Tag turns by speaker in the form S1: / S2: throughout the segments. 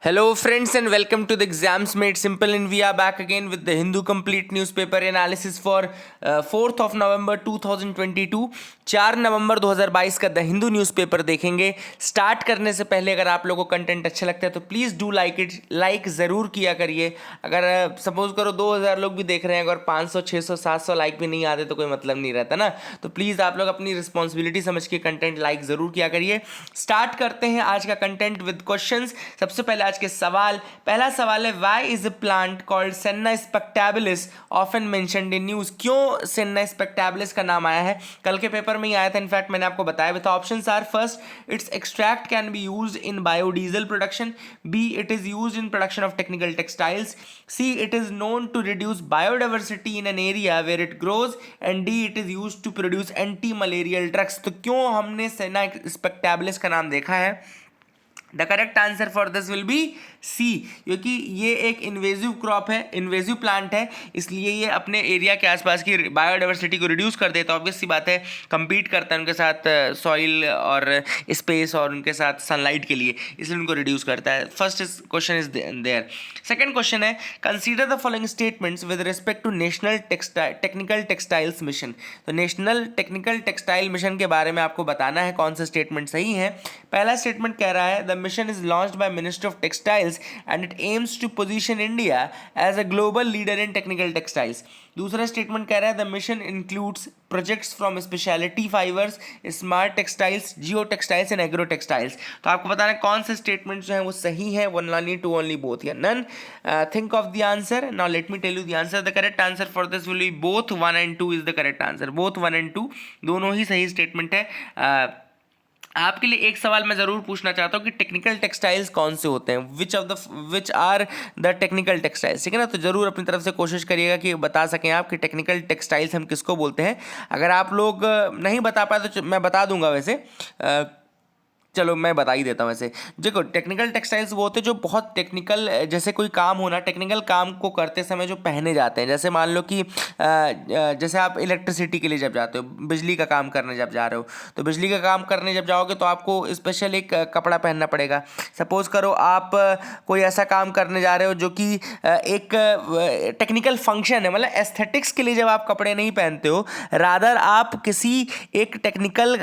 S1: Hello, friends, and welcome to the Exams Made Simple. And we are back again with the Hindu Complete Newspaper analysis for 4th of November 2022. 4 नवंबर 2022 का the Hindu newspaper देखेंगे. Start करने से पहले अगर आप लोगों को कंटेंट अच्छा लगता है तो please do like it. Like ज़रूर किया करिए. अगर सपोज करो 2000 लोग भी देख रहे हैं, अगर 500 600 700 लाइक भी नहीं आते तो कोई मतलब नहीं रहता ना. तो प्लीज़ आप लोग अपनी रिस्पॉन्सिबिलिटी समझ के कंटेंट लाइक ज़रूर किया करिए. स्टार्ट करते हैं आज का कंटेंट विद क्वेश्चंस. सबसे पहले आज के सवाल. पहला सवाल है, why is a plant called Senna spectabilis often mentioned in news. क्यों सेन्ना स्पेक्टेबुलिस का नाम आया है? कल के पेपर में ही आया था, इनफैक्ट मैंने आपको बताया भी था. Options are, first, its extract can be used in biodiesel production. B, it is used in production of technical textiles. C, it is known to reduce biodiversity in an area where it grows. And D, it is used to produce anti malarial drugs. तो क्यों हमने senna spectabilis का नाम देखा है? The correct answer for this will be C, क्योंकि ये एक इन्वेजिव क्रॉप है, इन्वेजिव प्लांट है, इसलिए ये अपने एरिया के आसपास की बायोडाइवर्सिटी को रिड्यूस कर देता है. ऑब्वियस सी बात है, compete करता है उनके साथ सॉइल और स्पेस और उनके साथ सनलाइट के लिए, इसलिए उनको रिड्यूस करता है. First question is there. Second question है, consider the following statements with respect to National Technical Textiles Mission. तो नेशनल टेक्निकल टेक्सटाइल मिशन के बारे में आपको बताना है कौन सा स्टेटमेंट सही है. पहला स्टेटमेंट कह रहा है, the mission is launched by ministry of textiles and it aims to position India as a global leader in technical textiles. दूसरा स्टेटमेंट कह रहा है, the mission includes projects from specialty fibers, smart textiles, geo textiles and agro textiles. तो आपको बताना है कौन से स्टेटमेंट जो हैं वो सही है, one only, two only, both या none. Think of the answer. Now let me tell you the answer. The correct answer for this will be both 1 and 2 is the correct answer. Both 1 and 2 दोनों ही सही statement है. आपके लिए एक सवाल मैं ज़रूर पूछना चाहता हूँ कि टेक्निकल टेक्सटाइल्स कौन से होते हैं, which are the technical textiles. ठीक है ना. तो ज़रूर अपनी तरफ से कोशिश करिएगा कि बता सकें आप कि टेक्निकल टेक्सटाइल्स हम किसको बोलते हैं. अगर आप लोग नहीं बता पाए तो मैं बता दूंगा. वैसे चलो मैं बता ही देता हूँ. वैसे देखो, टेक्निकल टेक्सटाइल्स वो होते हैं जो बहुत टेक्निकल, जैसे कोई काम होना, टेक्निकल काम को करते समय जो पहने जाते हैं. जैसे मान लो कि जैसे आप इलेक्ट्रिसिटी के लिए जब जाते हो, बिजली का काम करने जब जा रहे हो, तो बिजली का काम करने जब जाओगे तो आपको स्पेशल एक कपड़ा पहनना पड़ेगा. सपोज़ करो आप कोई ऐसा काम करने जा रहे हो जो कि एक टेक्निकल फंक्शन है, मतलब एस्थेटिक्स के लिए जब आप कपड़े नहीं पहनते हो, रादर आप किसी एक टेक्निकल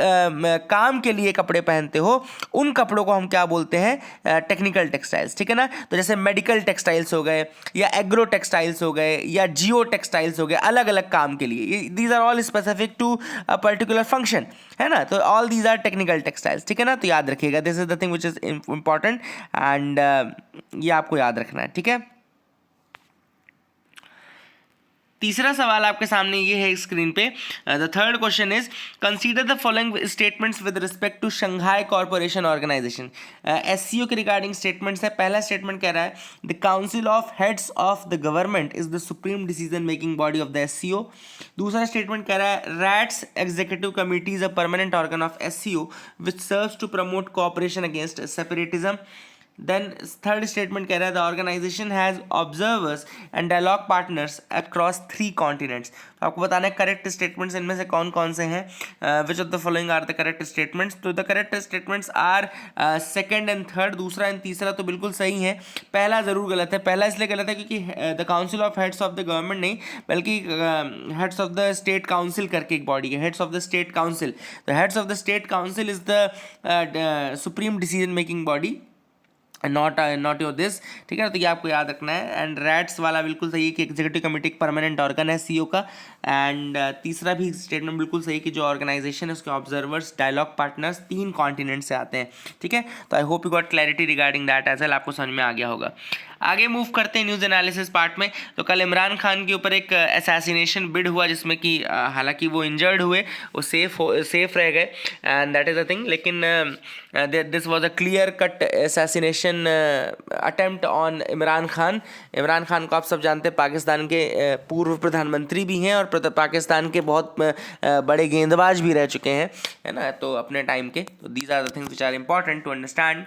S1: काम के लिए कपड़े पहनते हो, उन कपड़ों को हम क्या बोलते हैं? Technical textiles. ठीक है ना. तो जैसे मेडिकल टेक्सटाइल्स हो गए, या एग्रो टेक्सटाइल्स हो गए, या जियो टेक्सटाइल्स हो गए, अलग अलग काम के लिए. These are all specific to a particular function, है ना. तो all these are technical textiles. ठीक है ना. तो याद रखिएगा, this is the thing which is important, and ये आपको याद रखना है. ठीक है. तीसरा सवाल आपके सामने ये है स्क्रीन पे. The third question is, consider the following statements with respect to Shanghai corporation organization. SCO के रिगार्डिंग स्टेटमेंट्स है. पहला स्टेटमेंट कह रहा है, the council of heads of the government is the supreme decision making body of the SCO. दूसरा statement कह रहा है, RATS executive committee is a permanent organ of SCO which serves to promote cooperation against separatism. Then third statement कह रहा है, the organization has observers and dialogue partners across 3 continents. तो आपको बताना है करेक्ट स्टेटमेंट्स इनमें से कौन कौन से हैं. Which of the following are the correct statements. तो the correct statements are second and third. दूसरा एंड तीसरा तो बिल्कुल सही है. पहला ज़रूर गलत है. पहला इसलिए गलत है क्योंकि the council of heads of the government नहीं, बल्कि heads of the state council करके एक बॉडी है, heads of the state council. तो heads of the state council is the supreme decision making body, not your this. ठीक है ना. तो ये आपको याद रखना है. एंड रैट्स वाला बिल्कुल सही है कि एग्जीक्यूटिव कमेटी एक परमानेंट ऑर्गन है सीओ का. एंड तीसरा भी स्टेटमेंट बिल्कुल सही है कि जो ऑर्गेनाइजेशन है उसके ऑब्जर्वर्स, डायलॉग पार्टनर्स 3 कॉन्टिनेंट से आते हैं. ठीक है. तो I hope you got clarity regarding that as well. आपको समझ में आ गया होगा. आगे मूव करते हैं न्यूज़ एनालिसिस पार्ट में. तो कल इमरान खान के ऊपर एक असैसिनेशन बिड हुआ, जिसमें कि हालांकि वो इंजर्ड हुए, वो सेफ रह गए, and that is a thing. लेकिन this was a clear cut assassination attempt on Imran Khan. Imran Khan को आप सब जानते हैं, पाकिस्तान के पूर्व प्रधानमंत्री भी हैं और पाकिस्तान के बहुत बड़े गेंदबाज भी रह चुके हैं, है ना, तो अपने टाइम के. तो these are the things which are important to understand.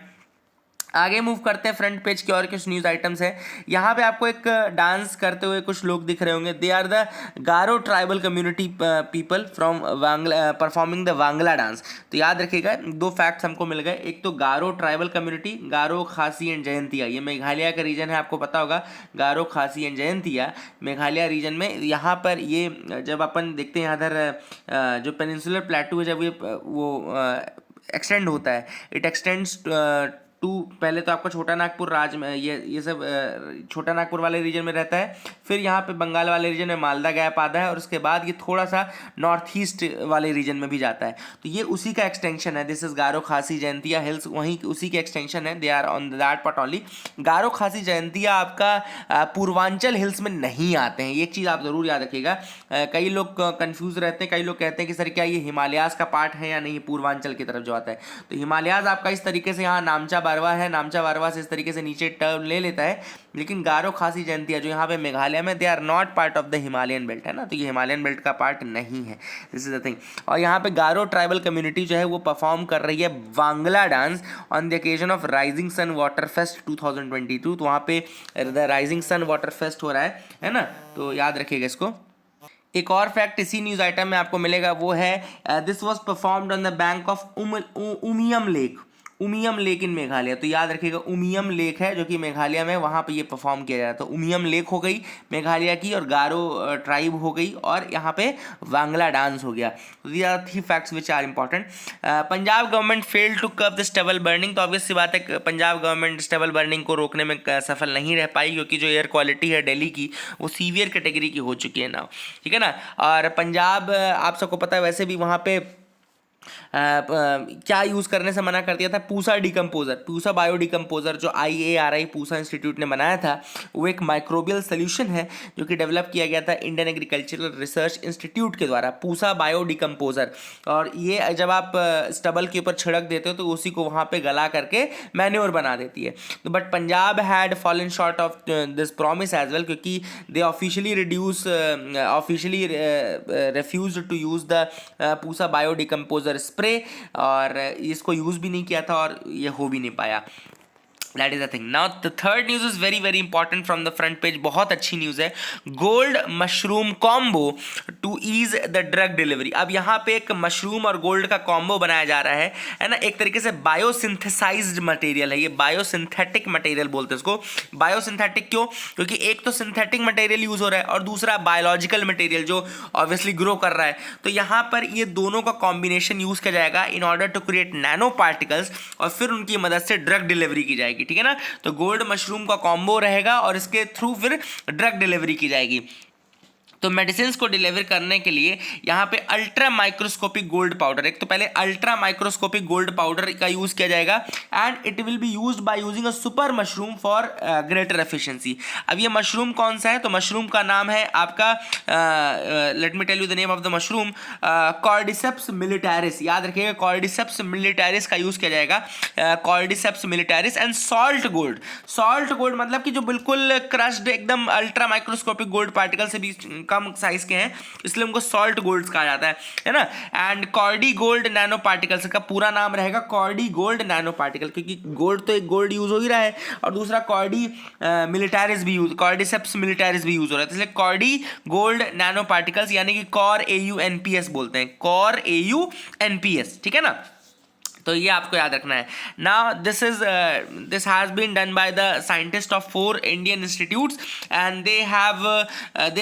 S1: आगे मूव करते हैं फ्रंट पेज के और कुछ न्यूज़ आइटम्स है। यहाँ पे आपको एक डांस करते हुए कुछ लोग दिख रहे होंगे। They are the Garo tribal community people from Wangala performing the Wangala dance. तो याद रखिएगा, दो फैक्ट्स हमको मिल गए। एक तो गारो ट्राइबल कम्युनिटी, गारो, खासी एंड जयंतिया, ये मेघालय का रीजन है, आपको पता होगा। गारो, खासी एंड जयंतिया मेघालय रीजन में। यहाँ पर ये जब अपन देखते हैं इधर जो पेनिनसुलर प्लेटू है, जब ये वो एक्सटेंड होता है, इट एक्सटेंड्स टू, पहले तो आपका छोटा नागपुर राज्य में ये सब छोटा नागपुर वाले रीजन में रहता है, फिर यहाँ पे बंगाल वाले रीजन में मालदा गैप आता है, और उसके बाद ये थोड़ा सा नॉर्थ ईस्ट वाले रीजन में भी जाता है। तो ये उसी का एक्सटेंशन है। This is Garo, Khasi, Jaintia hills, वहीं उसी के एक्सटेंशन है। They are on that part only. Garo, Khasi, Jaintia आपका पूर्वांचल हिल्स में नहीं आते हैं, एक चीज़ आप ज़रूर याद रखिएगा। कई लोग कंफ्यूज रहते हैं, कई लोग कहते हैं कि सर क्या ये हिमालयाज का पार्ट है या नहीं, पूर्वांचल की तरफ जो आता है। तो हिमालयाज आपका इस तरीके से यहाँ नामचा बारवा है, नामचा बारवा से इस तरीके से नीचे टर्न ले लेता है, लेकिन गारो, खासी, जयंतिया जो यहाँ पे मेघालय में, they are not part of the Himalayan belt, है ना, तो ये हिमालयन बेल्ट का पार्ट नहीं है। This is the thing. और यहाँ पे गारो ट्राइबल कम्युनिटी जो है वो परफॉर्म कर रही है Wangala dance on the occasion of Rising Sun Water Fest 2022। तो वहाँ पे the Rising Sun Water Fest हो रहा है ना, तो याद रखिएगा इसको। एक और फैक्ट इसी न्यूज़ आइटम में आपको मिलेगा, वो है this was performed on the bank of Umiam lake, Umiam lake in Meghalaya. तो याद रखिएगा, उमियम लेक है जो कि मेघालय में, वहाँ पे ये परफॉर्म किया जाता है। तो उमियम लेक हो गई मेघालय की, और गारो ट्राइब हो गई, और यहाँ पे वांगला डांस हो गया। तो ये are three facts which are important. Punjab government failed to curb the stubble burning. तो ऑब्वियस सी बात है, पंजाब गवर्नमेंट स्टबल बर्निंग को रोकने में सफल नहीं रह पाई, क्योंकि जो एयर क्वालिटी है दिल्ली की वो सीवियर कैटेगरी की हो चुकी है ना, ठीक है ना। और पंजाब, आप सबको पता है, वैसे भी वहाँ पे क्या यूज़ करने से मना कर दिया था, Pusa decomposer, Pusa bio decomposer, जो IARI पूसा इंस्टीट्यूट ने बनाया था। वो एक माइक्रोबियल सोल्यूशन है जो कि डेवलप किया गया था इंडियन एग्रीकल्चरल रिसर्च इंस्टीट्यूट के द्वारा, पूसा बायो डिकम्पोजर। और ये जब आप स्टबल के ऊपर छिड़क देते हो तो उसी को वहाँ पे गला करके मैन्योर बना देती है। तो but Punjab had fallen short of this promise as well, क्योंकि they officially refuse to use the Pusa bio decomposer spray, और इसको यूज़ भी नहीं किया था, और ये हो भी नहीं पाया। That is the thing. Now the third news is very very important from the front page. बहुत अच्छी न्यूज़ है। Gold mushroom combo to ease the drug delivery. अब यहाँ पे एक मशरूम और गोल्ड का कॉम्बो बनाया जा रहा है ना, एक तरीके से बायोसिंथेसाइज्ड मटेरियल है ये, बायोसिंथेटिक मटेरियल बोलते हैं इसको। बायोसिंथेटिक क्यों? क्योंकि एक तो सिंथेटिक मटेरियल यूज हो रहा है, और दूसरा बायोलॉजिकल मटेरियल जो ऑब्वियसली ग्रो कर रहा है। तो यहाँ पर ये दोनों का कॉम्बिनेशन यूज किया जाएगा in order to create nano particles, और फिर उनकी मदद से ड्रग डिलीवरी की जाएगी, ठीक है ना। तो गोल्ड मशरूम का कॉम्बो रहेगा, और इसके थ्रू फिर ड्रग डिलीवरी की जाएगी। तो मेडिसिन को डिलीवर करने के लिए यहाँ पे अल्ट्रा माइक्रोस्कोपिक गोल्ड पाउडर, एक तो पहले अल्ट्रा माइक्रोस्कोपिक गोल्ड पाउडर का यूज किया जाएगा, and it will be used by using a super mushroom for greater efficiency. अब ये मशरूम कौन सा है? तो मशरूम का नाम है आपका, let me tell you the name of the mushroom, Cordyceps militaris. याद रखिएगा, कॉर्डिसेप्स मिलिटारिस का यूज किया जाएगा, Cordyceps militaris. And salt gold, salt gold मतलब कि जो बिल्कुल क्रश्ड एकदम अल्ट्रा माइक्रोस्कोपिक गोल्ड पार्टिकल से भी कम साइज के हैं, इसलिए उनको सॉल्ट गोल्ड्स कहा जाता है ना। एंड कॉर्डी गोल्ड नैनो पार्टिकल्स का पूरा नाम रहेगा कॉर्डी गोल्ड नैनो पार्टिकल, क्योंकि गोल्ड तो एक गोल्ड यूज हो ही रहा है, और दूसरा कॉर्डी मिलिटारिस भी यूज, कॉर्डिसेप्स मिलिटारिस भी यूज हो रहा है, इसलिए कॉर्डी गोल्ड नैनो पार्टिकल्स, यानी कि कॉर AUNPS बोलते हैं, कॉर AUNPS, ठीक है ना। तो ये आपको याद रखना है। Now this has been done by the scientist of 4 Indian institutes, and they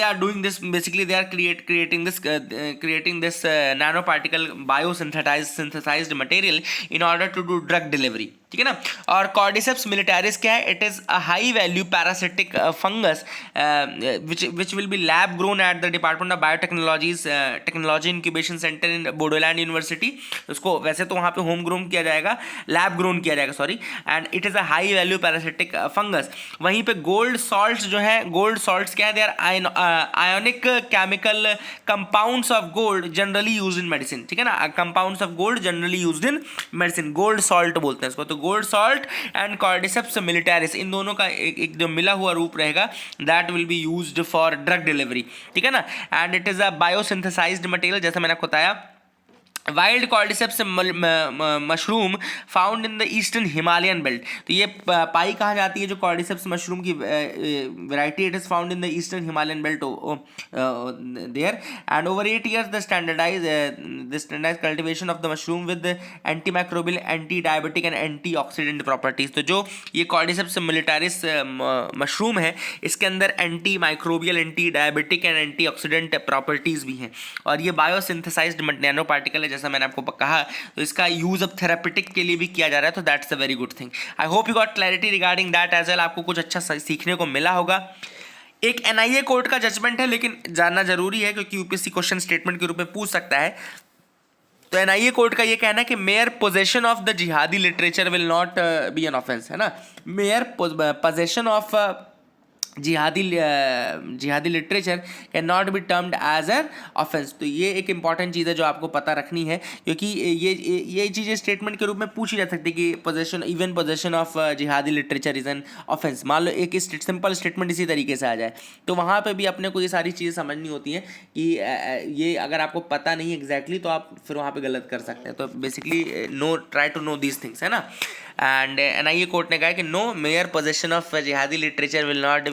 S1: are doing this, basically they are creating this nano particle biosynthesized material in order to do drug delivery, ठीक है ना। और Cordyceps militaris क्या है? It is a high value parasitic fungus which will be lab grown at the department of technology incubation centre in Bodoland University. उसको वैसे तो वहाँ पे होम ग्रोन किया जाएगा, लैब ग्रोन किया जाएगा, sorry. And it is a high value parasitic fungus. वहीं पे गोल्ड सॉल्ट्स जो है, गोल्ड सॉल्ट्स क्या है? They are ionic chemical compounds of gold generally used in medicine, ठीक है ना। Compounds of gold generally used in medicine, gold salt बोलते हैं इसको। तो gold salt and Cordyceps militaris, इन दोनों का एक जो मिला हुआ रूप रहेगा, that will be used for drug delivery, ठीक है ना। And it is a biosynthesized material, जैसा मैंने आपको बताया, wild Cordyceps mushroom found in the eastern Himalayan belt. तो ये पाई कहाँ जाती है जो कॉर्डिसेप्स मशरूम की variety, it is found in the eastern Himalayan belt there and over 8 years the standardize cultivation of the mushroom with anti microbial, anti diabetic and anti oxidant properties. तो जो ये कॉर्डिसेप्स मिलिटारिस मशरूम है इसके अंदर anti microbial, anti diabetic and anti oxidant properties भी हैं और ये बायोसिंथेसाइज्ड नैनो पार्टिकल है जैसा मैंने आपको कहा। तो इसका यूज अब थेरापेटिक के लिए भी किया जा रहा है, तो that's a very good thing. I hope you got clarity regarding that as well. आपको कुछ अच्छा सीखने को मिला होगा। एक एनआईए कोर्ट का जजमेंट है लेकिन जानना जरूरी है क्योंकि यूपीएससी क्वेश्चन स्टेटमेंट के रूप में पूछ सकता है। तो एनआईए कोर्ट का ये कहना है कि mere possession of the jihadi literature will not be an offence, है ना। Mere possession of jihadi literature can not be termed as an offence. तो ये एक इंपॉर्टेंट चीज़ है जो आपको पता रखनी है क्योंकि ये चीज़ें स्टेटमेंट के रूप में पूछी जा सकती है कि possession, even possession of jihadi literature is an offence. मान लो एक सिंपल स्टेटमेंट इसी तरीके से आ जाए तो वहाँ पे भी अपने को ये सारी चीज़ें समझनी होती हैं कि ये अगर आपको पता नहीं एग्जैक्टली तो आप फिर वहाँ पे गलत कर सकते हैं। तो basically try to know these things, है ना। एंड एनआईए कोर्ट ने कहा कि no mere possession of jihadi literature will not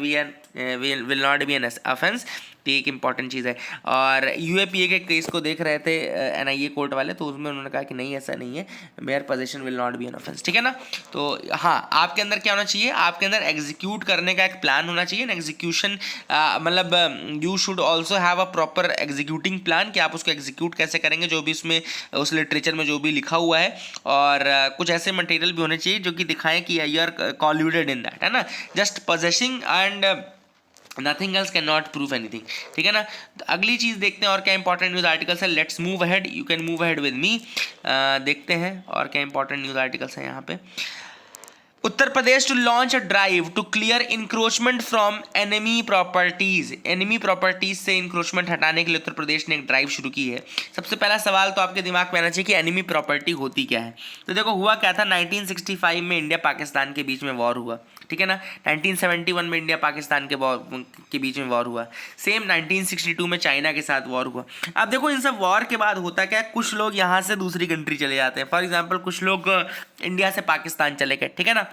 S1: be an offence. तो एक इंपॉर्टेंट चीज़ है। और यूएपीए के केस को देख रहे थे एनआईए कोर्ट वाले, तो उसमें उन्होंने कहा कि नहीं ऐसा नहीं है, mayor possession will not be an offence, ठीक है ना। तो हाँ, आपके अंदर क्या होना चाहिए, आपके अंदर एग्जीक्यूट करने का एक प्लान होना चाहिए। एग्जीक्यूशन मतलब you should also have a proper executing plan कि आप उसको एग्जीक्यूट कैसे करेंगे जो भी उसमें उस लिटरेचर में जो भी लिखा हुआ है। और कुछ ऐसे मटेरियल भी होने चाहिए जो कि दिखाएं कि यू आर कॉल्यूडेड इन दैट, है ना। Just possessing and nothing else can not prove anything, ठीक है ना। तो अगली चीज़ देखते हैं और क्या इंपॉर्टेंट न्यूज़ आर्टिकल्स है। Let's move ahead, you can move ahead with me. देखते हैं और क्या इंपॉर्टेंट न्यूज़ आर्टिकल्स हैं यहाँ पे। Uttar Pradesh to launch a drive to clear encroachment from enemy properties. Enemy properties से इंक्रोचमेंट हटाने के लिए उत्तर प्रदेश ने एक ड्राइव शुरू की है। सबसे पहला सवाल तो आपके दिमाग में आना चाहिए कि एनिमी प्रॉपर्टी होती क्या है। तो देखो हुआ क्या था, 1965 में इंडिया पाकिस्तान के बीच में वॉर हुआ, ठीक है ना। 1971 में इंडिया पाकिस्तान के बीच में वॉर हुआ। सेम 1962 में चाइना के साथ वॉर हुआ। अब देखो इन सब वॉर के बाद होता क्या है, कुछ लोग यहाँ से दूसरी कंट्री चले जाते हैं। फॉर एग्जाम्पल कुछ लोग इंडिया से पाकिस्तान चले गए, ठीक है ना,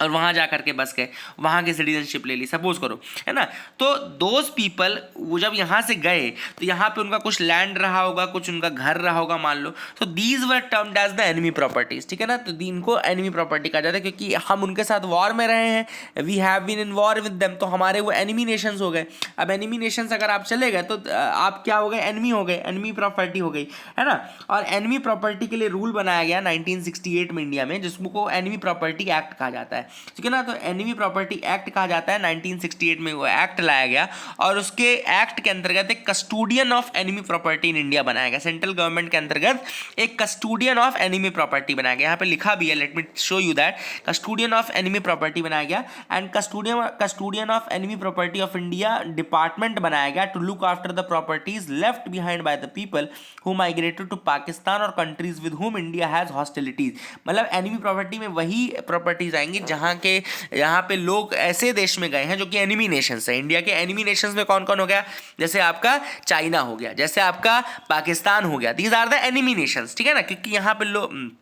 S1: और वहाँ जा करके बस गए, वहाँ की सिटीजनशिप ले ली, सपोज करो, है ना। तो दोज पीपल वो जब यहाँ से गए तो यहाँ पे उनका कुछ लैंड रहा होगा, कुछ उनका घर रहा होगा मान लो, तो these were termed as the enemy properties, ठीक है ना। तो इनको एनिमी प्रॉपर्टी कहा जाता है क्योंकि हम उनके साथ वॉर में रहे हैं, we have been in war with them, तो हमारे वो एनिमी नेशंस हो गए। अब एनिमी नेशंस अगर आप चले गए तो आप क्या हो गए, एनिमी हो गए, एनिमी प्रॉपर्टी हो गई, है ना। और एनिमी प्रॉपर्टी के लिए रूल बनाया गया 1968 में इंडिया में, जिसको एनिमी प्रॉपर्टी एक्ट कहा जाता है, ठीक है ना। तो एनिमी प्रॉपर्टी एक्ट कहा जाता है, 1968 में वो एक्ट लाया गया और उसके एक्ट के अंतर्गत एक custodian of enemy property in India बनाया गया। सेंट्रल गवर्नमेंट के अंतर्गत एक कस्टोडियन ऑफ एनिमी प्रॉपर्टी बनाया गया। यहाँ पे लिखा भी है, let me show you that, custodian of enemy property बनाया गया। And custodian of enemy property of India department बनाया गया to look after the properties left behind by the people who migrated to Pakistan और countries with whom India has hostilities. मतलब enemy property में वही properties आएंगी जहाँ के यहाँ पे लोग ऐसे देश में गए हैं जो कि एनिमी नेशंस है। इंडिया के एनिमी नेशंस में कौन कौन हो गया, जैसे आपका चाइना हो गया, जैसे आपका पाकिस्तान हो गया, these are the enemy nations, ठीक है ना, क्योंकि यहाँ पे लोग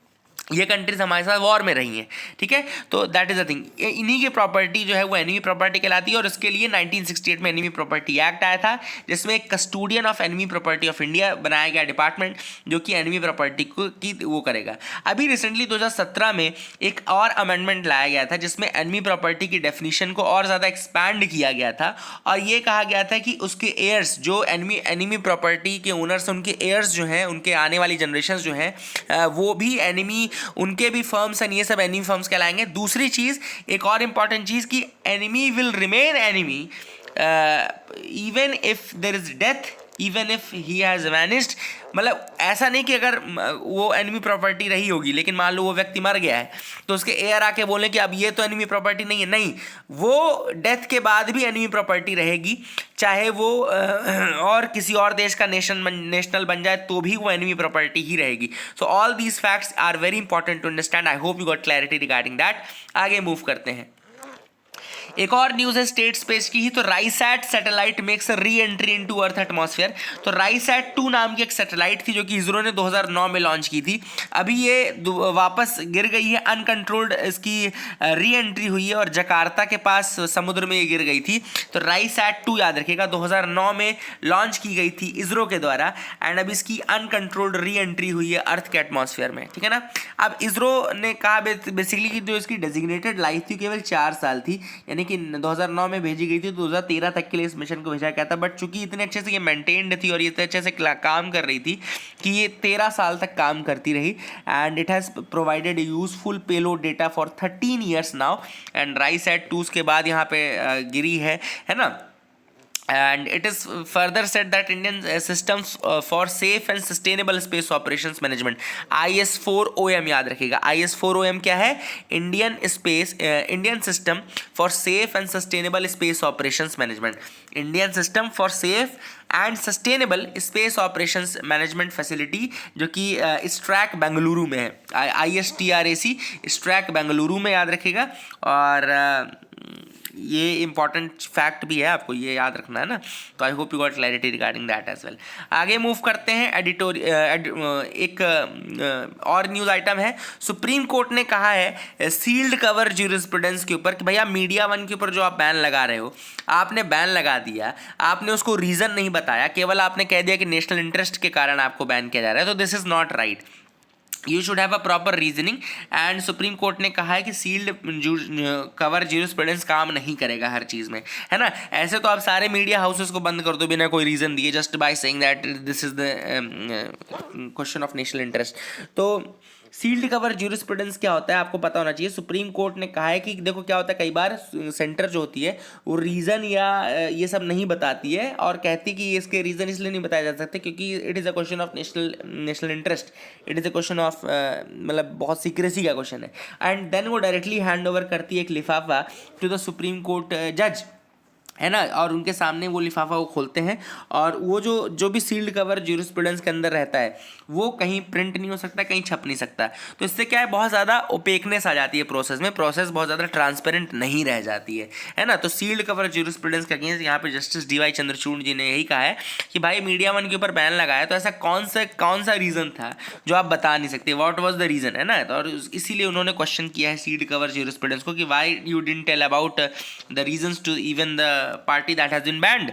S1: ये कंट्रीज हमारे साथ वॉर में रही हैं, ठीक है। तो दैट इज अ थिंग, इन्हीं की प्रॉपर्टी जो है वो एनिमी प्रॉपर्टी कहलाती है। और इसके लिए 1968 में एनिमी प्रॉपर्टी एक्ट आया था जिसमें एक custodian of enemy property of India बनाया गया डिपार्टमेंट जो कि एनिमी प्रॉपर्टी को की वो करेगा। अभी रिसेंटली 2017 में एक और अमेंडमेंट लाया गया था जिसमें एनिमी प्रॉपर्टी की डेफिनेशन को और ज़्यादा एक्सपैंड किया गया था और ये कहा गया था कि उसके एयर्स जो एनिमी प्रॉपर्टी के ओनर्स, उनके एयर्स जो हैं, उनके आने वाली जनरेशन जो हैं वो भी एनिमी, उनके भी फर्म्स हैं, ये सब एनिमी फर्म्स कहलाएंगे। दूसरी चीज़, एक और इंपॉर्टेंट चीज़ कि enemy will remain enemy even if there is death, even if he has vanished. मतलब ऐसा नहीं कि अगर वो एनिमी प्रॉपर्टी रही होगी लेकिन मान लो वो व्यक्ति मर गया है तो उसके एयर आके बोले कि अब ये तो एनिमी प्रॉपर्टी नहीं है, नहीं, वो डेथ के बाद भी एनिमी प्रॉपर्टी रहेगी, चाहे वो और किसी और देश का नेशनल बन जाए तो भी वो एनिमी प्रॉपर्टी ही रहेगी। So all these facts are very important to understand. I hope you got clarity regarding that. आगे मूव करते हैं। एक और न्यूज़ है स्टेट स्पेस की ही, तो RISAT satellite makes re entry into earth atmosphere. तो राइसैट 2 नाम की एक सैटेलाइट थी जो कि इसरो ने 2009 में लॉन्च की थी, अभी ये वापस गिर गई है, अनकंट्रोल्ड इसकी री एंट्री हुई है और जकार्ता के पास समुद्र में ये गिर गई थी। तो राइसैट 2 याद रखिएगा 2009 में लॉन्च की गई थी इसरो के द्वारा, एंड अब इसकी अनकंट्रोल्ड री एंट्री हुई है अर्थ के एटमॉस्फेयर में, ठीक है ना। अब इसरो ने कहा बेसिकली कि जो इसकी डेजिग्नेटेड लाइफ थी केवल 4 साल थी, यानी कि 2009 में भेजी गई थी, 2013 तक के लिए इस मिशन को भेजा गया था, बट चूंकि इतने अच्छे से ये मेंटेन्ड थी और ये इतने अच्छे से काम कर रही थी कि ये 13 साल तक काम करती रही, and it has provided useful payload data for 13 years now, and RISAT 2 के बाद यहाँ पे गिरी है ना। And it is further said that Indian systems for safe and sustainable space operations management IS4OM याद रखिएगा। IS4OM क्या है? Indian system for safe and sustainable space operations management, Indian system for safe and sustainable space operations management facility, जो कि स्ट्रैक बेंगलुरु में है, ISTRAC स्ट्रैक Bengaluru में, याद रखिएगा। और ये इंपॉर्टेंट फैक्ट भी है, आपको ये याद रखना है ना। तो I hope you got clarity regarding that as well. आगे मूव करते हैं एक और न्यूज़ आइटम है। सुप्रीम कोर्ट ने कहा है सील्ड कवर ज्यूरिस्प्रूडेंस के ऊपर कि भैया मीडिया वन के ऊपर जो आप बैन लगा रहे हो, आपने बैन लगा दिया, आपने उसको रीज़न नहीं बताया, केवल आपने कह दिया कि नेशनल इंटरेस्ट के कारण आपको बैन किया जा रहा है, तो this is not right. You should have a proper reasoning, and supreme court ने कहा है कि सील्ड कवर ज्यूरिस्प्रूडेंस काम नहीं करेगा हर चीज़ में, है ना। ऐसे तो आप सारे मीडिया हाउसेस को बंद कर दो बिना कोई रीज़न दिए, just by saying that this is the question of national interest. तो सील्ड कवर ज्यूरिस्प्रूडेंस क्या होता है आपको पता होना चाहिए। सुप्रीम कोर्ट ने कहा है कि देखो क्या होता है, कई बार सेंटर जो होती है वो रीज़न या ये सब नहीं बताती है और कहती कि इसके रीज़न इसलिए नहीं बताए जा सकते क्योंकि it is a question of national interest, it is a question of मतलब बहुत सीक्रेसी का क्वेश्चन है, एंड देन वो डायरेक्टली हैंड ओवर करती है एक लिफाफा टू द सुप्रीम कोर्ट जज, है ना, और उनके सामने वो लिफाफा वो खोलते हैं, और वो जो भी सील्ड कवर ज्यूरिस्प्रूडेंस के अंदर रहता है वो कहीं प्रिंट नहीं हो सकता, कहीं छप नहीं सकता। तो इससे क्या है, बहुत ज़्यादा ओपेकनेस आ जाती है प्रोसेस में, प्रोसेस बहुत ज़्यादा ट्रांसपेरेंट नहीं रह जाती है ना। तो सील्ड कवर ज्यूरिस्प्रूडेंस के अगेंस्ट यहाँ पे जस्टिस DY चंद्रचूड़ जी ने यही कहा है कि भाई मीडिया वन के ऊपर बैन लगाया तो ऐसा कौन सा रीज़न था जो आप बता नहीं सकते, व्हाट वाज द रीज़न, है ना। तो और इसीलिए उन्होंने क्वेश्चन किया है सील्ड कवर ज्यूरिस्प्रूडेंस को कि why you didn't tell about the reasons to even the party that has been banned,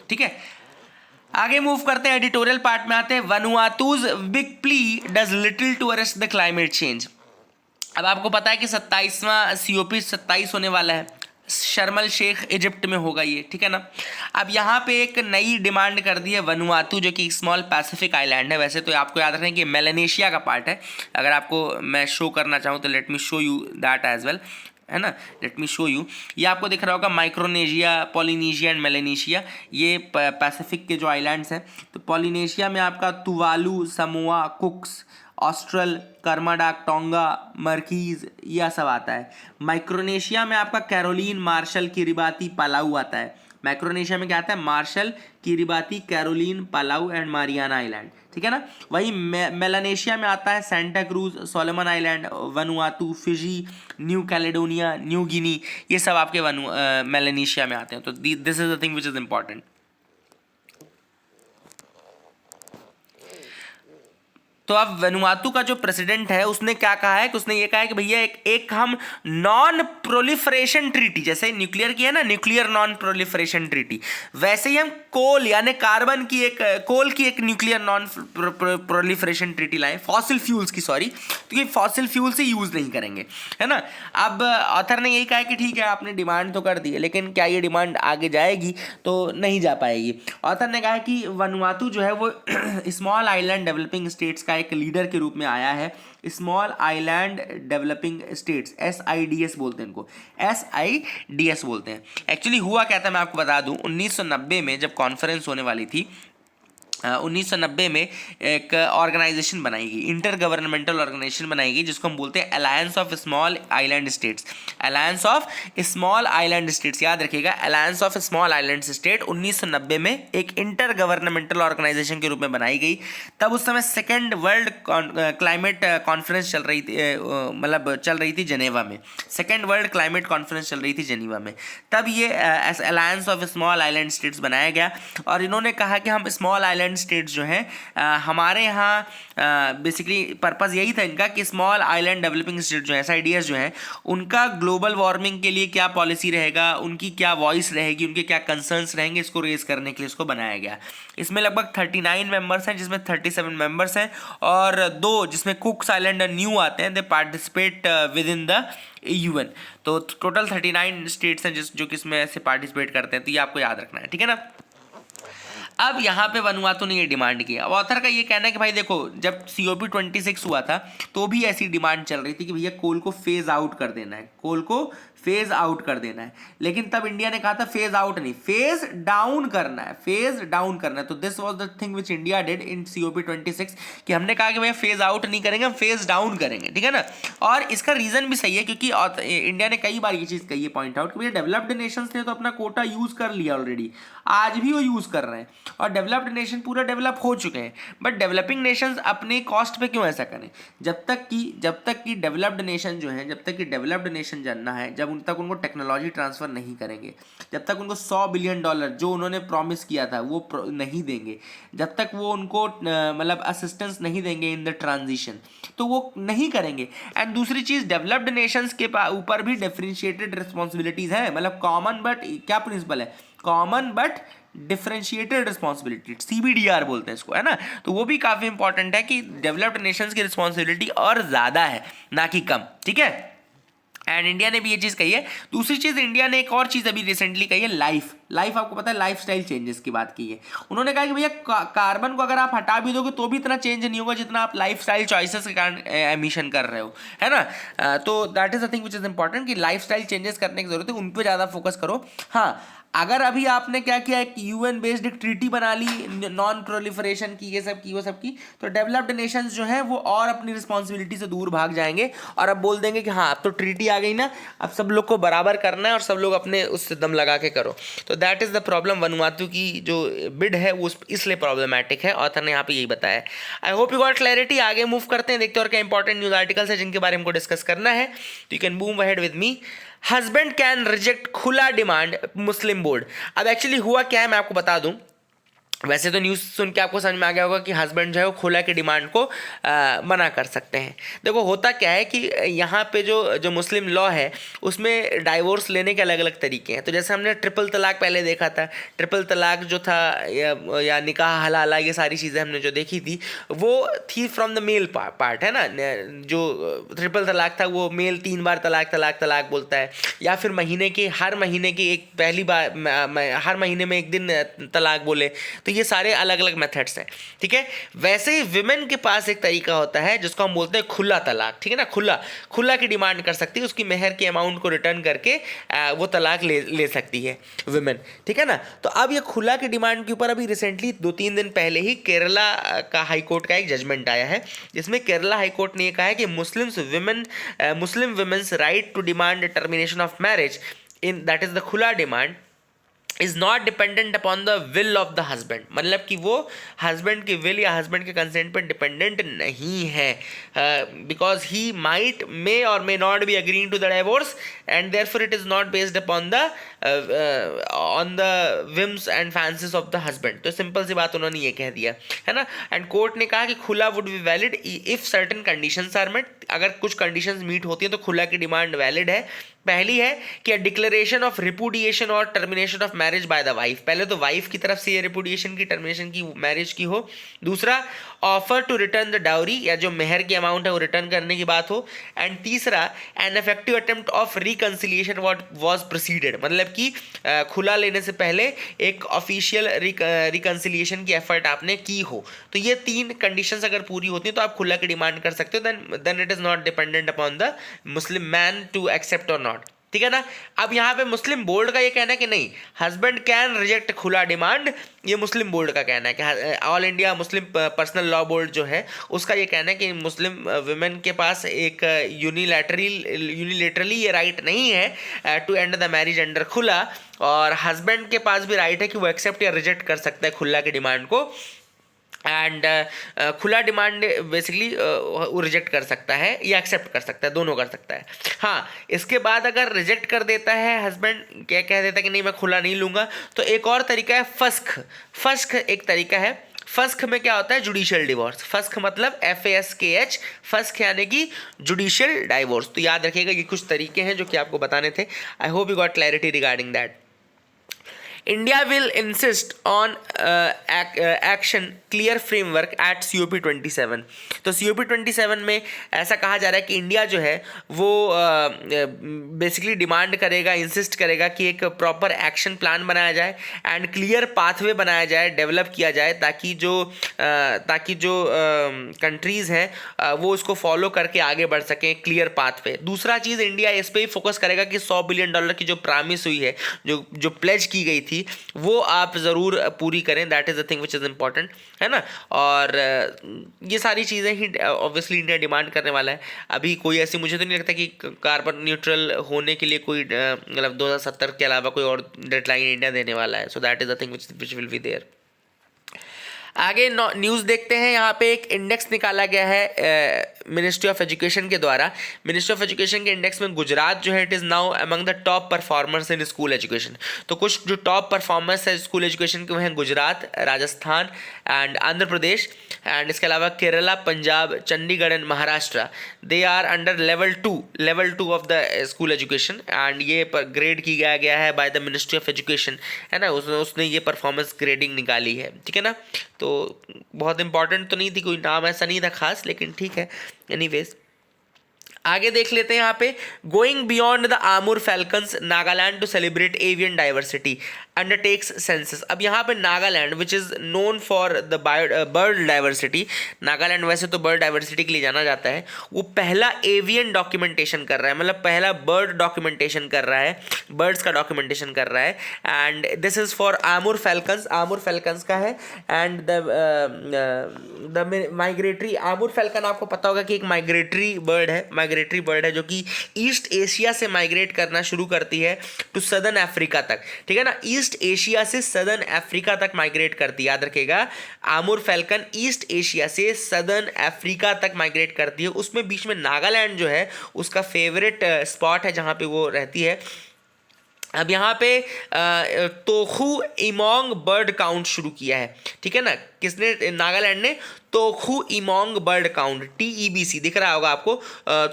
S1: ठीक है। आगे मूव करते हैं, एडिटोरियल पार्ट में आते हैं। Vanuatu's big plea does little to arrest the climate change. अब आपको पता है कि 27वां COP 27 होने वाला है, शर्मल शेख इजिप्ट में होगा ये, ठीक है ना। अब यहाँ पे एक नई डिमांड कर दी है वनुआतू, जो कि स्मॉल पैसिफिक आइलैंड है। वैसे तो आपको याद रखना कि मेलानेशिया का पार्ट है, अगर आपको मैं शो करना चाहूँ तो let me show you that as well, है ना। लेट मी शो यू, ये आपको दिख रहा होगा माइक्रोनेशिया, पॉलिनेशिया एंड मेलानेशिया, ये पैसिफिक के जो आइलैंड्स हैं। तो पॉलिनेशिया में आपका तुवालू, समोआ, कुक्स, ऑस्ट्रल, कर्माडाक, टोंगा, मर्कीज, यह सब आता है। माइक्रोनेशिया में आपका कैरोलीन, मार्शल, किरिबाती, पालाऊ आता है। माइक्रोनेशिया में क्या आता है, Marshall, Kiribati, Caroline, Palau and Mariana island, ठीक है ना। वही मेलानेशिया में आता है Santa Cruz, Solomon island, Vanuatu, Fiji, New Caledonia, New Guinea, ये सब आपके मेलानेशिया में आते हैं। तो this is the thing which is important. तो अब वनुआतू का जो प्रेसिडेंट है उसने क्या कहा है कि उसने ये कहा है कि भैया एक हम नॉन प्रोलिफरेशन ट्रीटी, जैसे न्यूक्लियर की है ना, न्यूक्लियर नॉन प्रोलिफरेशन ट्रीटी, वैसे ही हम कोल यानी कोल की एक न्यूक्लियर नॉन प्रोलिफरेशन ट्रीटी लाए, फॉसिल फ्यूल्स की, सॉरी, क्योंकि फॉसिल फ्यूल से यूज़ नहीं करेंगे, है ना। अब ऑथर ने यही कहा कि ठीक है आपने डिमांड तो कर दी है, लेकिन क्या ये डिमांड आगे जाएगी, तो नहीं जा पाएगी। ऑथर ने कहा कि वनुआतू जो है वो स्मॉल आइलैंड डेवलपिंग स्टेट्स का एक लीडर के रूप में आया है। Small island developing states, SIDS बोलते हैं इनको, SIDS बोलते हैं। एक्चुअली हुआ क्या था मैं आपको बता दूं, 1990 में जब कॉन्फ्रेंस होने वाली थी 1990 में एक ऑर्गेनाइजेशन बनाई गई, इंटर गवर्नमेंटल ऑर्गेनाइजेशन बनाई गई, जिसको हम बोलते हैं alliance of small island states. Alliance of small island states, याद रखिएगा, alliance of small island state 1990 में एक इंटर गवर्नमेंटल ऑर्गेनाइजेशन के रूप में बनाई गई। तब उस समय सेकेंड वर्ल्ड क्लाइमेट कॉन्फ्रेंस चल रही थी, मतलब चल रही थी जेनेवा में, सेकेंड वर्ल्ड क्लाइमेट कॉन्फ्रेंस चल रही थी जेनेवा में। तब ये alliance of small island states बनाया गया और इन्होंने कहा कि हम स्मॉल आइलैंड स्टेट्स जो हैं हमारे यहाँ बेसिकली पर्पस यही था इनका कि स्मॉल आइलैंड डेवलपिंग स्टेट जो है, SIDS जो है, उनका ग्लोबल वार्मिंग के लिए क्या पॉलिसी रहेगा, उनकी क्या वॉइस रहेगी, उनके क्या कंसर्न्स रहेंगे, इसको रेज करने के लिए इसको बनाया गया। इसमें लगभग 39 मेंबर्स हैं, जिसमें 37 मेंबर्स हैं और 2 जिसमें कुक्स आइलैंड और न्यू आते हैं, दे participate with in the UN। तो टोटल 39 स्टेट्स हैं जो कि इसमें ऐसे पार्टिसिपेट करते हैं, तो ये आपको याद रखना है, ठीक है ना। अब यहाँ पे वनुआतु ने ये डिमांड किया। अब ऑथर का ये कहना है कि भाई देखो, जब COP26 हुआ था तो भी ऐसी डिमांड चल रही थी कि भैया कोल को फेज आउट कर देना है, कोल को फेज आउट कर देना है, लेकिन तब इंडिया ने कहा था फेज आउट नहीं, फेज डाउन करना है, फेज डाउन करना है। तो this was the thing which India did in COP26 कि हमने कहा कि भैया फेज आउट नहीं करेंगे, हम फेज डाउन करेंगे, ठीक है ना। और इसका रीजन भी सही है क्योंकि इंडिया ने कई बार ये चीज़ कही है, पॉइंट आउट कि भैया डेवलप्ड नेशंस ने तो अपना कोटा यूज कर लिया ऑलरेडी, आज भी वो यूज कर रहे हैं और डेवलप्ड नेशन पूरा डेवलप हो चुके हैं, बट डेवलपिंग नेशंस अपने कॉस्ट पे क्यों ऐसा करें। जब तक कि डेवलप्ड नेशन जो है, जब तक कि डेवलप्ड नेशन जानना है, जब उन तक उनको टेक्नोलॉजी ट्रांसफर नहीं करेंगे, जब तक उनको $100 बिलियन जो उन्होंने प्रॉमिस किया था वो नहीं देंगे, जब तक वो उनको मतलब असिस्टेंस नहीं देंगे इन द ट्रांजिशन, तो वो नहीं करेंगे। एंड दूसरी चीज़, डेवलप्ड नेशंस के ऊपर भी डिफरेंशिएटेड रिस्पॉन्सिबिलिटीज़ हैं, मतलब कॉमन बट क्या प्रिंसिपल है, common but differentiated responsibility, CBDR बोलते हैं इसको, है ना। तो वो भी काफ़ी इंपॉर्टेंट है कि डेवलप्ड नेशंस की रिस्पॉन्सिबिलिटी और ज़्यादा है ना कि कम, ठीक है। एंड इंडिया ने भी ये चीज़ कही है। दूसरी चीज़, इंडिया ने एक और चीज़ अभी रिसेंटली कही है, लाइफ आपको पता है, लाइफस्टाइल चेंजेस की बात की है। उन्होंने कहा कि भैया कार्बन को अगर आप हटा भी दोगे तो भी इतना चेंज नहीं होगा जितना आप लाइफस्टाइल चॉइसेस के कारण एमिशन कर रहे हो, है ना। तो that is the thing which is important कि लाइफस्टाइल चेंजेस करने की जरूरत है, उन पर ज़्यादा फोकस करो। हाँ, अगर अभी आपने क्या किया, एक UN बेस्ड एक ट्रीटी बना ली नॉन प्रोलिफरेशन की, ये सब की वो सब की, तो डेवलप्ड नेशंस जो हैं वो और अपनी रिस्पॉन्सिबिलिटी से दूर भाग जाएंगे और अब बोल देंगे कि हाँ अब तो ट्रीटी आ गई ना, अब सब लोग को बराबर करना है और सब लोग अपने उससे दम लगा के करो। तो that is the problem. Vanuatu की जो बिड है वो इसलिए प्रॉब्लमैटिक है, ऑथर ने यहाँ पे यही बताया। आई होप यू गॉट क्लैरिटी। आगे मूव करते हैं, देखते हैं और क्या इंपॉर्टेंट न्यूज़ आर्टिकल्स है जिनके बारे में हमको डिस्कस करना है। तो you can move ahead with me. Husband can reject खुला डिमांड मुस्लिम बोर्ड। अब एक्चुअली हुआ क्या है मैं आपको बता दूं। वैसे तो न्यूज़ सुन के आपको समझ में आ गया होगा कि हस्बैंड जो है वो खुला की डिमांड को मना कर सकते हैं। देखो होता क्या है कि यहाँ पे जो मुस्लिम लॉ है उसमें डाइवोर्स लेने के अलग अलग तरीके हैं। तो जैसे हमने ट्रिपल तलाक पहले देखा था, ट्रिपल तलाक जो था या निकाह हलाला, ये सारी चीज़ें हमने जो देखी थी वो थी फ्रॉम द मेल पार्ट, है ना। जो ट्रिपल तलाक था वो मेल 3 बार तलाक तलाक तलाक बोलता है, या फिर हर महीने की एक पहली बार हर महीने में एक दिन तलाक बोले। तो ये सारे अलग अलग मेथड्स हैं, ठीक है। वैसे ही विमेन के पास एक तरीका होता है जिसको हम बोलते हैं खुला तलाक, ठीक है ना। खुला की डिमांड कर सकती है, उसकी मेहर के अमाउंट को रिटर्न करके वो तलाक ले सकती है विमेन, ठीक है ना। तो अब ये खुला की डिमांड के ऊपर अभी रिसेंटली 2-3 दिन पहले ही केरला का हाई कोर्ट का एक जजमेंट आया है, जिसमें केरला हाई कोर्ट ने कहा है कि Muslim women's right to demand termination of marriage in that is the khula demand is not dependent upon the will of the husband. मतलब कि वो हस्बैंड की विल या हस्बैंड के कंसेंट पर डिपेंडेंट नहीं है, बिकॉज ही माइट मे और may not be agreeing to the divorce and therefore it is not based upon the on the whims and fancies of the husband. तो simple सी बात उन्होंने ये कह दिया, है ना। एंड कोर्ट ने कहा कि खुला would be valid if certain conditions are met. अगर कुछ कंडीशंस मीट होती हैं तो खुला की डिमांड वैलिड है। पहली है कि डिक्लेरेशन ऑफ रिपुडिएशन और termination of marriage by the wife. पहले तो वाइफ की तरफ से ये रिपुडिएशन की, टर्मिनेशन की, मैरिज की हो। दूसरा, offer to return the dowry, या जो मेहर की अमाउंट है वो रिटर्न करने की बात हो। एंड तीसरा, an effective attempt of reconciliation what was proceeded. मतलब कि खुला लेने से पहले एक ऑफिशियल रिकंसिलिएशन की एफर्ट आपने की हो। तो ये 3 कंडीशंस अगर पूरी होती हैं तो आप खुला की डिमांड कर सकते हो। Then it is not dependent upon the Muslim man to accept और नॉट। ठीक है ना। अब यहाँ पे मुस्लिम बोर्ड का ये कहना है कि नहीं, हस्बैंड कैन रिजेक्ट खुला डिमांड, ये मुस्लिम बोर्ड का कहना है कि all India Muslim personal law board जो है उसका ये कहना है कि मुस्लिम वुमेन के पास एक यूनिलेटरली ये राइट नहीं है to end the marriage under खुला, और हस्बैंड के पास भी राइट है कि वो एक्सेप्ट या रिजेक्ट कर सकता है खुला की डिमांड को। एंड खुला डिमांड बेसिकली वो रिजेक्ट कर सकता है या एक्सेप्ट कर सकता है, दोनों कर सकता है। हाँ, इसके बाद अगर रिजेक्ट कर देता है हस्बैंड, क्या कह देता है कि नहीं मैं खुला नहीं लूँगा, तो एक और तरीका है फस्ख। फस्ख एक तरीका है। फस्ख में क्या होता है, जुडिशियल डिवोर्स। फस्ख मतलब FASKH, फस्ख यानी कि जुडिशियल डाइवोर्स। तो याद रखिएगा ये कुछ तरीके हैं जो कि आपको बताने थे। आई hope you got clarity regarding that. India will insist on action clear framework at COP27। तो COP27 में ऐसा कहा जा रहा है कि इंडिया जो है वो बेसिकली डिमांड करेगा, इंसिस्ट करेगा कि एक प्रॉपर एक्शन प्लान बनाया जाए एंड क्लियर पाथवे बनाया जाए, डेवलप किया जाए, ताकि जो कंट्रीज़ हैं वो उसको फॉलो करके आगे बढ़ सकें क्लियर पाथ पे। दूसरा चीज़, इंडिया इस पर ही फोकस करेगा कि $100 बिलियन की जो प्रॉमिस हुई है, जो प्लेज की गई थी, वो आप ज़रूर पूरी करें। That is the thing which is important, है ना। और ये सारी चीज़ें ही ऑब्वियसली इंडिया डिमांड करने वाला है। अभी कोई ऐसी, मुझे तो नहीं लगता कि कार्बन न्यूट्रल होने के लिए कोई मतलब 2070 के अलावा कोई और डेडलाइन इंडिया देने वाला है। So that is the thing which will be there. आगे न्यूज़ देखते हैं। यहाँ पे एक इंडेक्स निकाला गया है मिनिस्ट्री ऑफ एजुकेशन के द्वारा। मिनिस्ट्री ऑफ एजुकेशन के इंडेक्स में गुजरात जो है it is now among the top performers in school education. तो कुछ जो टॉप परफॉर्मर्स है स्कूल एजुकेशन के वो हैं गुजरात, राजस्थान एंड आंध्र प्रदेश, एंड इसके अलावा Kerala, Punjab, Chandigarh and Maharashtra. They are under level two of the school education, and ये ग्रेड की गया है by the ministry of education, है ना। उसने ये परफॉर्मेंस ग्रेडिंग निकाली है, ठीक है ना। तो बहुत इंपॉर्टेंट तो नहीं थी, कोई नाम ऐसा नहीं था खास, लेकिन ठीक है। एनीवेज आगे देख लेते हैं यहाँ पे, going beyond the Amur falcons Nagaland to celebrate avian diversity undertakes census. अब यहाँ पे Nagaland which is known for the bird diversity, Nagaland वैसे तो बर्ड डाइवर्सिटी के लिए जाना जाता है, वो पहला एवियन डॉक्यूमेंटेशन कर रहा है, मतलब पहला बर्ड डॉक्यूमेंटेशन कर रहा है, बर्ड्स का डॉक्यूमेंटेशन कर रहा है। And this is for Amur falcons, Amur falcons का है। And the migratory, Amur falcon आपको पता होगा कि एक माइग्रेटरी बर्ड है जो कि ईस्ट एशिया से माइग्रेट करना शुरू करती है टू सदर्न अफ्रीका तक, ठीक है ना। ईस्ट एशिया से सदर्न अफ्रीका तक माइग्रेट करती है, याद रखिएगा। आमूर फैल्कन ईस्ट एशिया से सदर्न अफ्रीका तक माइग्रेट करती है। उसमें बीच में नागालैंड जो है उसका फेवरेट स्पॉट है जहाँ पे वो रहती है। अब यहाँ पे तोखू इमोंग बर्ड काउंट शुरू किया है, ठीक है ना। किसने? नागालैंड ने तोखू इमोंग बर्ड काउंट, TEBC दिख रहा होगा आपको,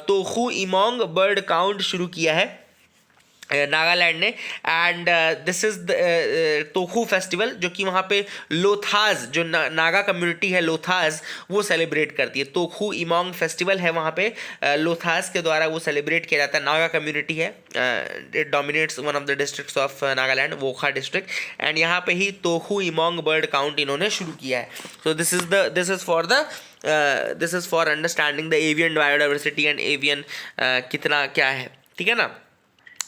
S1: तोखू इमोंग बर्ड काउंट शुरू किया है नागालैंड ने। And this is the Tokhu festival, जो कि वहाँ पे लोथाज, जो नागा कम्युनिटी है लोथाज, वो सेलिब्रेट करती है। तोखू इमोंग फेस्टिवल है वहाँ पे, लोथाज के द्वारा वो सेलिब्रेट किया जाता है। नागा कम्युनिटी है, it dominates one of the districts of Nagaland, Wokha district. And यहाँ पे ही तोखू इमोंग बर्ड काउंट इन्होंने शुरू किया है। So this is for understanding the avian biodiversity and avian कितना क्या है, ठीक है ना।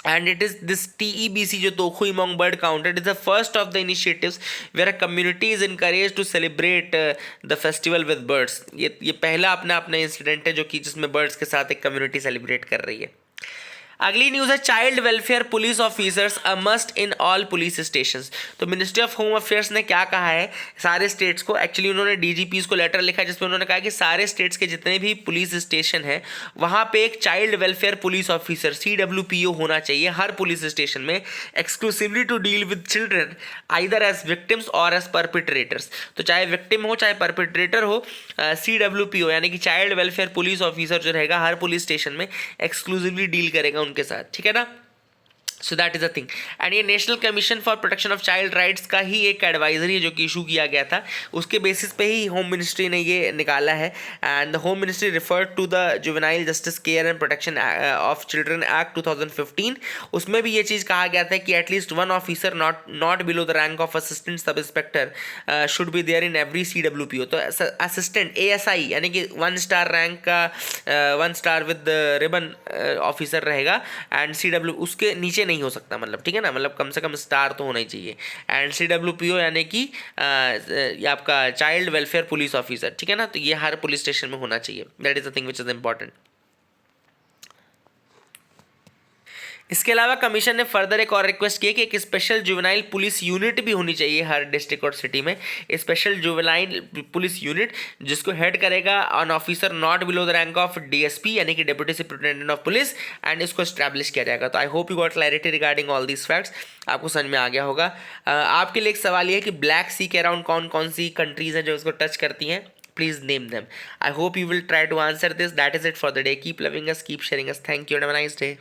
S1: And it is this TEBC जो Tokhu Emong bird count, it is the first of the initiatives where a community is encouraged to celebrate the festival with birds। ये पहला अपना इंसिडेंट है जो कि जिसमें बर्ड्स के साथ एक कम्युनिटी सेलिब्रेट कर रही है। अगली न्यूज़ है, child welfare police officers a must in all police stations. तो मिनिस्ट्री ऑफ होम अफेयर्स ने क्या कहा है सारे स्टेट्स को, एक्चुअली उन्होंने DGPs को लेटर लिखा जिसमें उन्होंने कहा कि सारे स्टेट्स के जितने भी पुलिस स्टेशन हैं वहाँ पे एक child welfare police officer CWPO होना चाहिए हर पुलिस स्टेशन में, exclusively to deal with children either as victims और एज परपिट्रेटर्स। तो चाहे विक्टिम हो चाहे परपिट्रेटर हो, CWPO यानी कि चाइल्ड वेलफेयर पुलिस ऑफिसर जो रहेगा हर पुलिस स्टेशन में एक्सक्लूसिवली डील करेगा उनके साथ, ठीक है ना। So that is a thing. And ये National Commission for Protection of Child Rights का ही एक एडवाइजरी है जो कि इशू किया गया था, उसके बेसिस पे ही होम मिनिस्ट्री ने ये निकाला है। And the home ministry referred to the juvenile justice care and protection of children act 2015। उसमें भी ये चीज़ कहा गया था कि at least one officer not below the rank of assistant sub inspector should be there in every CWPO। तो assistant ASI यानी कि 1 स्टार रैंक का 1 स्टार विद रिबन ऑफिसर रहेगा, एंड CW उसके नीचे नहीं हो सकता, मतलब ठीक है ना, मतलब कम से कम स्टार तो होना ही चाहिए। एंड CWPO यानी कि ये आपका चाइल्ड वेलफेयर पुलिस ऑफिसर, ठीक है ना, तो ये हर पुलिस स्टेशन में होना चाहिए। That is the thing which is important. इसके अलावा कमीशन ने फर्दर एक और रिक्वेस्ट की कि एक स्पेशल जुवेनाइल पुलिस यूनिट भी होनी चाहिए हर डिस्ट्रिक्ट और सिटी में। स्पेशल जुवेनाइल पुलिस यूनिट जिसको हेड करेगा on officer not below the rank of DSP यानी कि deputy superintendent of police, and इसको स्टैब्लिश किया जाएगा। तो I hope you got clarity regarding all these facts, आपको समझ में आ गया होगा। आपके लिए एक सवाल ये है कि ब्लैक सी के अराउंड कौन कौन सी कंट्रीज हैं जो इसको टच करती हैं, please name them. I hope you will try to answer this. That is it for the day. Keep loving us, keep sharing us. Thank you and have a nice day.